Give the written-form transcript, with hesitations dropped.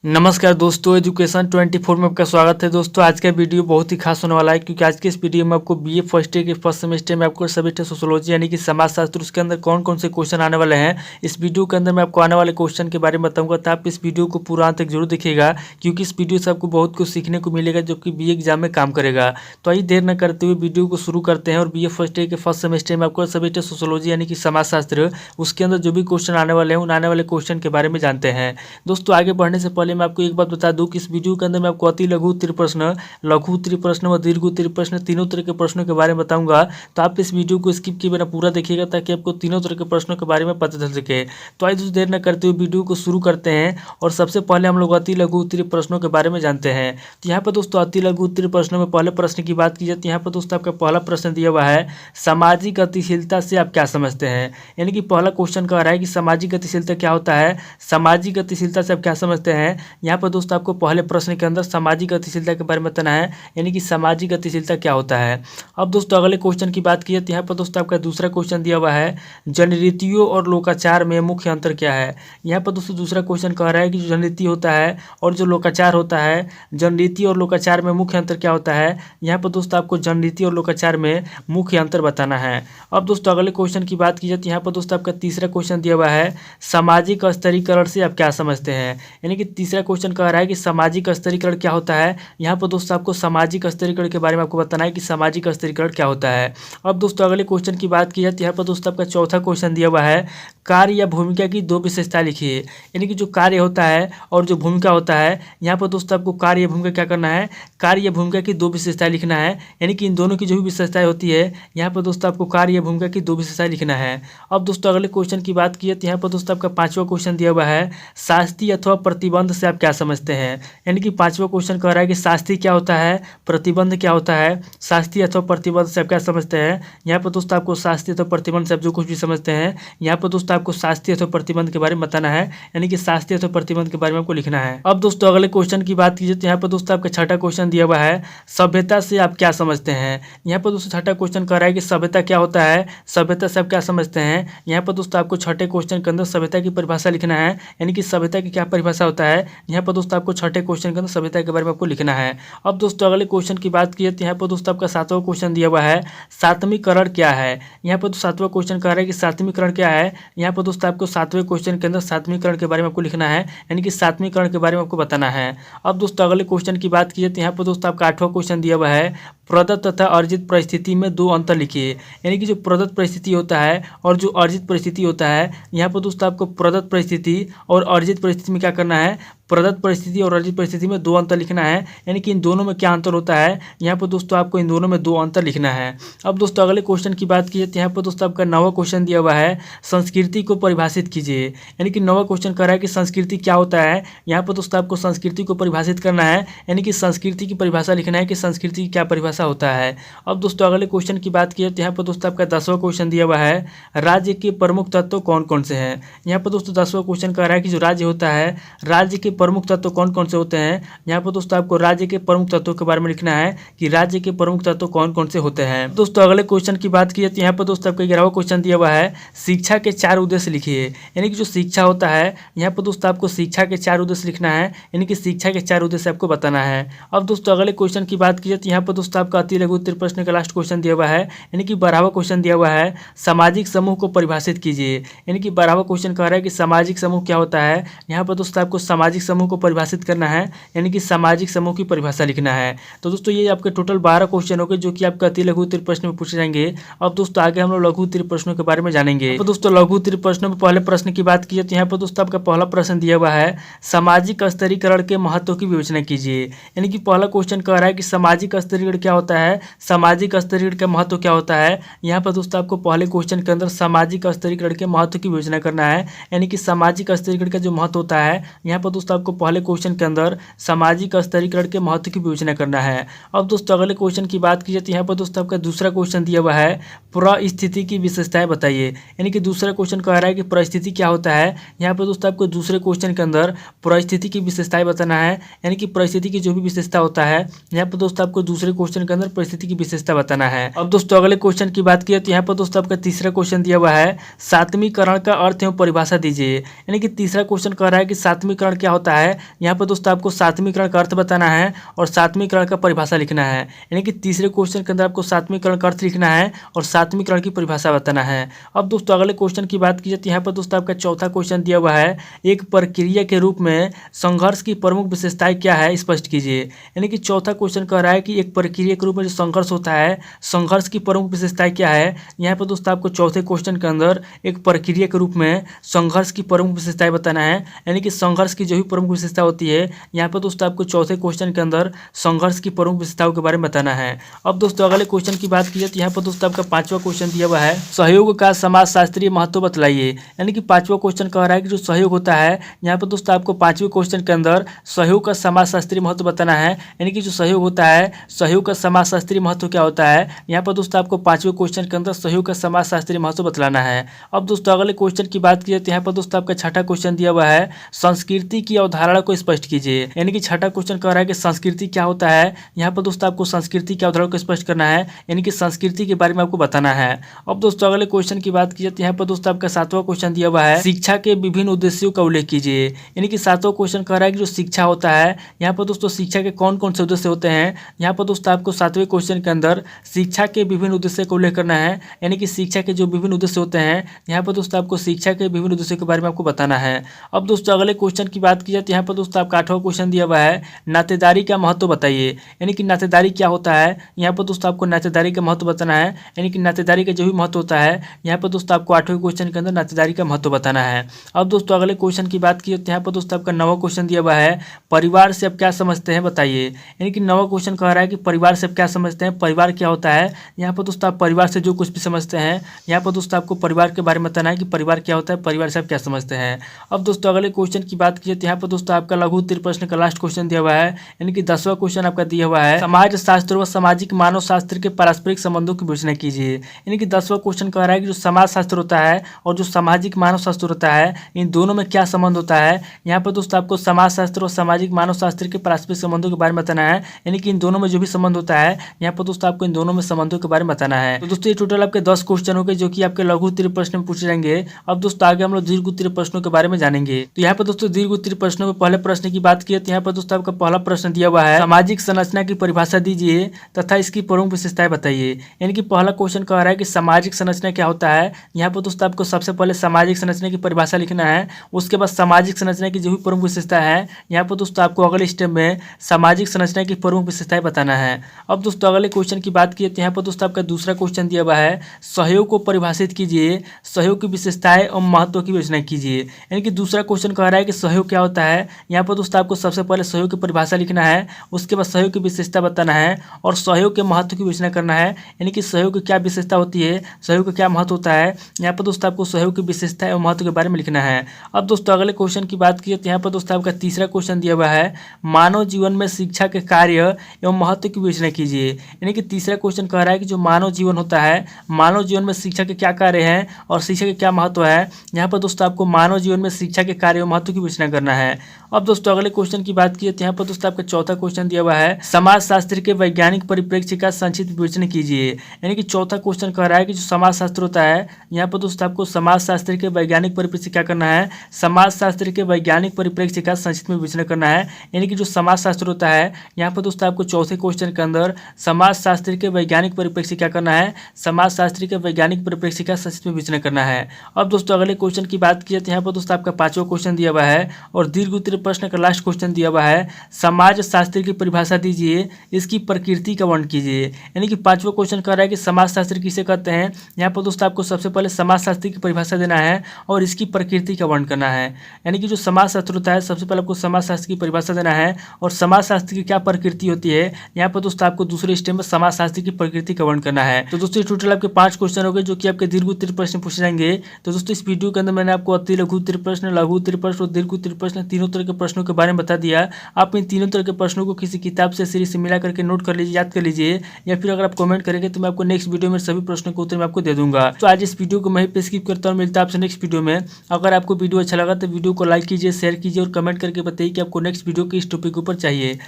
नमस्कार दोस्तों, एजुकेशन 24 में आपका स्वागत है। दोस्तों आज का वीडियो बहुत ही खास होने वाला है क्योंकि आज के इस वीडियो में आपको बीए फर्स्ट ईयर के फर्स्ट सेमेस्टर में आपको सब्जेक्ट सोशियोलॉजी यानी कि समाजशास्त्र, उसके अंदर कौन कौन से क्वेश्चन आने वाले हैं, इस वीडियो के अंदर मैं आपको आने वाले क्वेश्चन के बारे में बताऊंगा। तो आप इस वीडियो को पूरा अंत तक जरूर देखिएगा क्योंकि इस वीडियो से आपको बहुत कुछ सीखने को मिलेगा जो कि बीए एग्जाम में काम करेगा। तो आइए देर न करते हुए वीडियो को शुरू करते हैं और बीए फर्स्ट ईयर के फर्स्ट सेमेस्टर में आपको सब्जेक्ट सोशियोलॉजी यानी कि समाजशास्त्र, उसके अंदर जो भी क्वेश्चन आने वाले हैं उन आने वाले क्वेश्चन के बारे में जानते हैं। दोस्तों आगे बढ़ने से पहले मैं आपको एक बात बता दूं कि इस वीडियो के अंदर मैं आपको अति लघु उत्तरीय प्रश्न, लघु उत्तरीय प्रश्न व दीर्घ उत्तरीय प्रश्न तीनों तरह के प्रश्नों के बारे में बताऊंगा। तो आप इस वीडियो को स्किप किए बिना पूरा देखिएगा ताकि आपको तीनों तरह के प्रश्नों के बारे में पता चल सके। तो आइए देर न करते हुए वीडियो को शुरू करते हैं और सबसे पहले हम लोग अति लघु उत्तरीय प्रश्नों के बारे में जानते हैं। तो यहाँ पर दोस्तों अति लघु उत्तरीय प्रश्नों में पहले प्रश्न की बात की जाती है। यहाँ पर दोस्तों आपका पहला प्रश्न दिया हुआ है, सामाजिक गतिशीलता से आप क्या समझते हैं। यानी कि पहला क्वेश्चन कह रहा है कि सामाजिक गतिशीलता क्या होता है, सामाजिक गतिशीलता से आप क्या समझते हैं। यहाँ पर दोस्तों आपको पहले प्रश्न के अंदर सामाजिक गतिशीलता के बारे में बताना है, यानी कि सामाजिक गतिशीलता क्या होता है। अब दोस्तों अगले क्वेश्चन की बात की जाए तो यहाँ पर दोस्तों आपका दूसरा क्वेश्चन दिया हुआ है, जनरीतियों और लोकाचार में मुख्य अंतर क्या है। यहाँ पर दोस्तों दूसरा क्वेश्चन कह रहा है कि जो जनरीति होता है और जो लोकाचार होता है, जनरीति और लोकाचार में मुख्य अंतर क्या होता है। यहाँ पर दोस्तों आपको जनरीति और लोकाचार में मुख्य अंतर बताना है। अब दोस्तों अगले क्वेश्चन की बात की जाए तो यहाँ पर दोस्तों आपका तीसरा क्वेश्चन दिया हुआ है, सामाजिक स्तरीकरण से आप क्या समझते हैं। यानी कि तीसरा क्वेश्चन कह रहा है कि सामाजिक स्तरीकरण क्या होता है। यहाँ पर दोस्तों आपको सामाजिक स्तरीकरण के बारे में आपको बताना है कि सामाजिक स्तरीकरण क्या होता है। अब दोस्तों अगले क्वेश्चन की बात की जाए तो यहाँ पर दोस्तों आपका चौथा क्वेश्चन दिया हुआ है, कार्य या भूमिका की दो विशेषता लिखिए। यानी कि जो कार्य होता है और जो भूमिका होता है, यहाँ पर दोस्तों आपको कार्य या भूमिका क्या करना है, कार्य या भूमिका की दो विशेषताएं लिखना है। यानी कि इन दोनों की जो भी विशेषताएं होती है, यहाँ पर दोस्तों आपको कार्य या भूमिका की दो विशेषताएं लिखना है। अब दोस्तों अगले क्वेश्चन की बात की जाए तो यहाँ पर दोस्तों आपका पांचवा क्वेश्चन दिया हुआ है, शास्ति अथवा प्रतिबंध से आप क्या समझते हैं। यानी कि पांचवा क्वेश्चन कह रहा है कि शास्ति क्या होता है, प्रतिबंध क्या होता है। शास्ति अथवा प्रतिबंध से आप क्या समझते हैं। यहाँ पर दोस्तों आपको शास्ति अथवा प्रतिबंध से आप जो कुछ भी समझते हैं, यहाँ पर दोस्तों आपको शास्ति अथवा प्रतिबंध के बारे में बताना है। यानी कि शास्ति अथवा प्रतिबंध के बारे में आपको लिखना है। अब दोस्तों अगले क्वेश्चन की बात कीजिए तो यहाँ पर दोस्तों आपका छठा क्वेश्चन दिया हुआ है, सभ्यता से आप क्या समझते हैं। यहाँ पर दोस्तों छठा क्वेश्चन कह रहा है कि सभ्यता क्या होता है, सभ्यता से आप क्या समझते हैं। यहाँ पर दोस्तों आपको छठे क्वेश्चन के अंदर सभ्यता की परिभाषा लिखना है। यानी कि सभ्यता की क्या परिभाषा होता है। यहाँ पर दोस्तों आपको छठे क्वेश्चन के अंदर सभ्यता के बारे में आपको लिखना है। अब दोस्तों अगले क्वेश्चन की बात की तो यहाँ पर दोस्तों आपका सातवां क्वेश्चन दिया हुआ है, सातवीकरण क्या है। यहाँ पर सातवां क्वेश्चन कह रहा है कि सातवीकरण क्या है। यहाँ पर दोस्तों आपको सातवें क्वेश्चन के अंदर सातवीकरण के बारे में आपको लिखना है। यानी कि सातवीकरण के बारे में आपको बताना है। अब दोस्तों अगले क्वेश्चन की बात की तो यहाँ पर दोस्तों आपका आठवां क्वेश्चन दिया हुआ है, प्रदत्त तथा अर्जित परिस्थिति में दो अंतर लिखिए। यानी कि जो प्रदत्त परिस्थिति होता है और जो अर्जित परिस्थिति होता है, यहाँ पर दोस्तों आपको प्रदत्त परिस्थिति और अर्जित परिस्थिति में क्या करना है, प्रदत्त परिस्थिति और अर्जित परिस्थिति में दो अंतर लिखना है। यानी कि इन दोनों में क्या अंतर होता है, यहाँ पर दोस्तों आपको इन दोनों में दो अंतर लिखना है। अब दोस्तों अगले क्वेश्चन की बात कीजिए तो यहाँ पर दोस्तों आपका नौवां क्वेश्चन दिया हुआ है, संस्कृति को परिभाषित कीजिए। यानी कि नौवां क्वेश्चन कह रहा है कि संस्कृति क्या होता है। यहाँ पर दोस्तों आपको संस्कृति को परिभाषित करना है। यानी कि संस्कृति की परिभाषा लिखना है कि संस्कृति की क्या परिभाषा होता है। अब दोस्तों अगले क्वेश्चन की बात कीजिए तो यहाँ पर दोस्तों आपका 10वां क्वेश्चन दिया हुआ है, राज्य के प्रमुख तत्व कौन कौन से हैं। यहाँ पर दोस्तों 10वां क्वेश्चन कह रहा है कि जो राज्य होता है, राज्य के प्रमुख तत्व कौन कौन से होते हैं। यहाँ पर दोस्तों आपको राज्य के प्रमुख तत्वों के बारे में लिखना है कि राज्य के प्रमुख तत्व कौन कौन से होते हैं। दोस्तों अगले क्वेश्चन की बात की तो यहाँ पर दोस्तों आपका 11वां क्वेश्चन दिया हुआ है, शिक्षा के 4 उद्देश्य लिखिए। यानी कि जो शिक्षा होता है, यहाँ पर दोस्तों आपको शिक्षा के 4 उद्देश्य लिखना है। यानी कि शिक्षा के 4 उद्देश्य आपको बताना है। अब दोस्तों अगले क्वेश्चन की बात की तो यहाँ पर दोस्तों आपका अति लघु उत्तरीय प्रश्न का लास्ट क्वेश्चन दिया हुआ है, यानी कि 12वां क्वेश्चन दिया हुआ है, सामाजिक समूह को परिभाषित कीजिए। यानी कि 12वां क्वेश्चन कह रहा है कि सामाजिक समूह क्या होता है। यहाँ पर दोस्तों आपको सामाजिक समूह को परिभाषित करना है। यानी कि सामाजिक समूह की परिभाषा लिखना है। तो दोस्तों ये आपके टोटल 12 क्वेश्चन हो गए जो कि आपका अति लघु उत्तरीय प्रश्न में पूछे जाएंगे। अब दोस्तों आगे हम लोग लघु उत्तरीय प्रश्नों के बारे में जानेंगे। तो दोस्तों लघु उत्तरीय प्रश्नों में पहले प्रश्न की बात की जाए तो यहाँ पर दोस्तों आपका पहला प्रश्न दिया हुआ है, सामाजिक स्तरीकरण के महत्व की विवेचना कीजिए। यानी कि पहला क्वेश्चन कह रहा है कि सामाजिक स्तरीकरण क्या होता है, सामाजिक स्तरीकरण का महत्व क्या होता है। यहाँ पर दोस्तों आपको पहले क्वेश्चन के अंदर सामाजिक स्तरीकरण के महत्व की विवेचना करना है। यानी कि सामाजिक स्तरीकरण का जो महत्व होता है, यहाँ पर दोस्तों आपको पहले क्वेश्चन के अंदर सामाजिक स्तरीकरण के महत्व की विवेचना करना है। अब दोस्तों अगले क्वेश्चन की बात की जाए तो यहाँ पर दोस्तों आपका दूसरा क्वेश्चन दिया हुआ है, परिस्थिति की विशेषताएं बताइए। यानी कि दूसरा क्वेश्चन कह रहा है कि परिस्थिति क्या होता है। यहाँ पर दोस्तों आपको दूसरे क्वेश्चन के अंदर परिस्थिति की विशेषताएं बताना है। यानी कि परिस्थिति की जो भी विशेषता होता है, यहाँ पर दोस्तों आपको दूसरे क्वेश्चन के अंदर परिस्थिति की विशेषता बताना है। अब दोस्तों अगले क्वेश्चन की बात की तो यहाँ पर दोस्तों आपका तीसरा क्वेश्चन दिया हुआ है, सातवीकरण का अर्थ एवं परिभाषा दीजिए। यानी कि तीसरा क्वेश्चन कह रहा है कि सातवीकरण क्या होता होता है, यहाँ पर दोस्तों आपको सातवीकरण का अर्थ बताना है और सातवीकरण का परिभाषा लिखना है। यानी कि तीसरे क्वेश्चन के अंदर आपको सातवीकरण का अर्थ लिखना है और सातवीकरण की परिभाषा बताना है। अब दोस्तों अगले क्वेश्चन की बात की जाए तो यहाँ पर दोस्तों आपका चौथा क्वेश्चन दिया हुआ है, एक प्रक्रिया के रूप में संघर्ष की प्रमुख विशेषताएं क्या है, स्पष्ट कीजिए। यानी कि चौथा क्वेश्चन कह रहा है कि एक प्रक्रिया के रूप में जो संघर्ष होता है, संघर्ष की प्रमुख विशेषताएं क्या है। यहाँ पर दोस्तों आपको चौथे क्वेश्चन के अंदर एक प्रक्रिया के रूप में संघर्ष की प्रमुख विशेषताएं बताना है। यानी कि संघर्ष की जो भी प्रमुख विशेषता होती है, यहाँ पर दोस्तों आपको चौथे क्वेश्चन के अंदर संघर्ष की प्रमुख विशेषताओं के बारे में बताना है। अब दोस्तों अगले क्वेश्चन की बात की जाए तो यहाँ पर दोस्तों आपका पांचवा क्वेश्चन दिया हुआ है, सहयोग का समाजशास्त्रीय महत्व बतलाइए। यानी कि पांचवा क्वेश्चन कह रहा है कि जो सहयोग होता है, यहाँ पर दोस्तों आपको पांचवें क्वेश्चन के अंदर सहयोग का समाजशास्त्रीय महत्व बताना है। यानी कि जो सहयोग होता है, सहयोग का समाजशास्त्रीय महत्व क्या होता है, यहाँ पर दोस्तों आपको पांचवें क्वेश्चन के अंदर सहयोग का समाजशास्त्रीय महत्व बतलाना है। अब दोस्तों अगले क्वेश्चन की बात की जाए तो यहाँ पर दोस्तों आपका छठा क्वेश्चन दिया हुआ है, संस्कृति की अवधारणा को स्पष्ट कीजिए। यानी कि छठा क्वेश्चन कह रहा है कि संस्कृति क्या होता है, यहाँ पर दोस्तों आपको संस्कृति की अवधारणा को स्पष्ट करना है, यानी कि संस्कृति के बारे में आपको बताना है। अब दोस्तों अगले क्वेश्चन की बात की जाए तो यहाँ पर दोस्तों आपका सातवां क्वेश्चन दिया हुआ है, शिक्षा के विभिन्न उद्देश्यों का उल्लेख कीजिए। यानी कि सातवां क्वेश्चन कह रहा है कि जो शिक्षा होता है, यहाँ पर दोस्तों शिक्षा के कौन कौन से उद्देश्य होते हैं। यहाँ पर दोस्तों आपको सातवें क्वेश्चन के अंदर शिक्षा के विभिन्न उद्देश्य का उल्लेख करना है। यानी कि शिक्षा के जो विभिन्न उद्देश्य होते हैं, यहाँ पर दोस्तों आपको शिक्षा के विभिन्न उद्देश्यों के बारे में आपको बताना है। अब दोस्तों अगले क्वेश्चन की बात की जाए तो यहाँ पर दोस्तों आपका आठवां क्वेश्चन दिया हुआ है, नातेदारी का महत्व बताइए। यानी कि नातेदारी क्या होता है, यहाँ पर दोस्तों आपको नातेदारी का महत्व बताना है। यानी कि नातेदारी का जो भी महत्व होता है, यहाँ पर दोस्तों आपको आठवें क्वेश्चन के अंदर नातेदारी का महत्व बताना है। अब दोस्तों अगले क्वेश्चन की बात की तो यहाँ पर दोस्तों आपका नवा क्वेश्चन दिया हुआ है, परिवार से आप क्या समझते हैं बताइए। यानी कि नवा क्वेश्चन कह रहा है कि परिवार से आप क्या समझते हैं, परिवार क्या होता है। यहाँ पर दोस्तों आप परिवार से जो कुछ भी समझते हैं, यहाँ पर दोस्तों आपको परिवार के बारे में बताना है कि परिवार क्या होता है, परिवार से आप क्या समझते हैं। अब दोस्तों अगले क्वेश्चन की बात की तो यहाँ पर दोस्तों आपका लघु उत्तरीय प्रश्न का लास्ट क्वेश्चन दिया हुआ है। यानी कि 10वां क्वेश्चन आपका दिया हुआ है, समाज शास्त्र व सामाजिक मानव शास्त्र के पारस्परिक संबंधों की विवेचना कीजिए। यानी कि 10वां क्वेश्चन कह रहा है कि जो समाज शास्त्र होता है और जो सामाजिक मानव शास्त्र होता है, इन दोनों में क्या संबंध होता है। यहाँ पर दोस्तों आपको समाज शास्त्र और सामाजिक मानव शास्त्र के पारस्परिक संबंधों के बारे में बताना है। यानी कि इन दोनों में जो भी संबंध होता है, यहाँ पर दोस्तों आपको इन दोनों में संबंधों के बारे में बताना है। तो दोस्तों ये टोटल आपके 10 क्वेश्चन हो गए जो कि आपके लघु उत्तरीय प्रश्न में पूछे जाएंगे। अब दोस्तों आगे हम लोग दीर्घ उत्तरीय प्रश्नों के बारे में जानेंगे। तो यहाँ पर दोस्तों दीर्घ उत्तरीय प्रश्नों में पहले प्रश्न की बात की तो यहाँ पर दोस्तों आपका पहला प्रश्न दिया हुआ है, सामाजिक संरचना की परिभाषा दीजिए तथा इसकी प्रमुख विशेषताएं बताइए। यानी कि पहला क्वेश्चन कह रहा है कि सामाजिक संरचना क्या होता है। यहाँ पर दोस्तों आपको सबसे पहले सामाजिक संरचना की परिभाषा लिखना है, उसके बाद सामाजिक संरचना की जो भी प्रमुख विशेषता है, यहाँ पर दोस्तों आपको अगले स्टेप में सामाजिक संरचना की प्रमुख विशेषताएं बताना है। अब दोस्तों अगले क्वेश्चन की बात की तो यहाँ पर दोस्तों आपका दूसरा क्वेश्चन दिया हुआ है, सहयोग को परिभाषित कीजिए, सहयोग की विशेषताएं और महत्व की विवेचना कीजिए। यानी कि दूसरा क्वेश्चन कह रहा है कि सहयोग क्या होता है। यहाँ पर दोस्तों आपको सबसे पहले सहयोग की परिभाषा लिखना है, उसके बाद सहयोग की विशेषता बताना है और सहयोग के महत्व की विवेचना करना है। यानी कि सहयोग की क्या विशेषता होती है, सहयोग का क्या महत्व होता है। यहाँ पर दोस्तों आपको सहयोग की विशेषता और महत्व के बारे में लिखना है। अब दोस्तों अगले क्वेश्चन की बात की तो यहाँ पर दोस्तों आपका तीसरा क्वेश्चन दिया हुआ है, मानव जीवन में शिक्षा के कार्य एवं महत्व की विवेचना कीजिए। यानी कि तीसरा क्वेश्चन कह रहा है कि जो मानव जीवन होता है, मानव जीवन में शिक्षा के क्या कार्य हैं और शिक्षा के क्या महत्व है। यहाँ पर दोस्तों आपको मानव जीवन में शिक्षा के कार्य एवं महत्व की विवेचना करना है। अब दोस्तों अगले क्वेश्चन की बात की तो यहाँ पर दोस्तों आपका चौथा क्वेश्चन दिया हुआ है, समाजशास्त्र के वैज्ञानिक परिप्रेक्ष्य का संक्षिप्त विवेचन कीजिए। यानी कि चौथा क्वेश्चन कह रहा है कि जो समाजशास्त्र होता है, यहाँ पर दोस्तों आपको समाजशास्त्र के वैज्ञानिक परिप्रेक्ष्य क्या करना है, समाजशास्त्र के वैज्ञानिक परिप्रेक्ष्य का संक्षिप्त में विवेचना करना है। यानी कि जो समाजशास्त्र होता है, यहाँ पर दोस्तों आपको चौथे क्वेश्चन के अंदर समाजशास्त्र के वैज्ञानिक परिप्रेक्ष्य क्या करना है, समाजशास्त्र के वैज्ञानिक परिप्रेक्ष्य का संक्षिप्त में विवेचना करना है। अब दोस्तों अगले क्वेश्चन की बात की तो यहाँ पर दोस्तों आपका पांचवा क्वेश्चन दिया हुआ है और दीर्घ उत्तरीय प्रश्न का लास्ट क्वेश्चन दिया हुआ है, समाज शास्त्र की परिभाषा दीजिए, इसकी प्रकृति का वर्णन कीजिए। यानी कि पांचवा क्वेश्चन कह रहा है कि समाज शास्त्र किसे कहते हैं। यहाँ पर दोस्तों आपको सबसे पहले समाज शास्त्र की परिभाषा देना है और इसकी प्रकृति का वर्णन करना है। यानी कि जो समाज शास्त्र होता है, सबसे पहले आपको समाज शास्त्र की परिभाषा देना है और समाज शास्त्र की क्या प्रकृति होती है। यहाँ पर दोस्तों आपको दूसरे स्टेप में समाज शास्त्र की प्रकृति का वर्णन करना है। तो दोस्तों टोटल आपके 5 क्वेश्चन हो गए जो कि आपके दीर्घ उत्तरीय प्रश्न पूछे जाएंगे। तो दोस्तों इस वीडियो के अंदर मैंने आपको अति लघु उत्तरीय प्रश्न, लघु उत्तरीय प्रश्न और दीर्घ उत्तरीय प्रश्न तीनों तरह के प्रश्नों के बारे में बता दिया। आप इन तीनों तरह के प्रश्नों को किसी किताब से सीरीज से मिला करके नोट कर लीजिए, याद कर लीजिए, या फिर अगर आप कमेंट करेंगे तो मैं आपको नेक्स्ट वीडियो में सभी प्रश्नों के उत्तर मैं आपको दे दूंगा। तो आज इस वीडियो को मैं पे स्किप करता हूँ, मिलता है आपसे नेक्स्ट वीडियो में। अगर आपको वीडियो अच्छा लगा तो वीडियो को लाइक कीजिए, शेयर कीजिए और कमेंट करके बताइए कि आपको नेक्स्ट वीडियो किस टॉपिक के ऊपर चाहिए।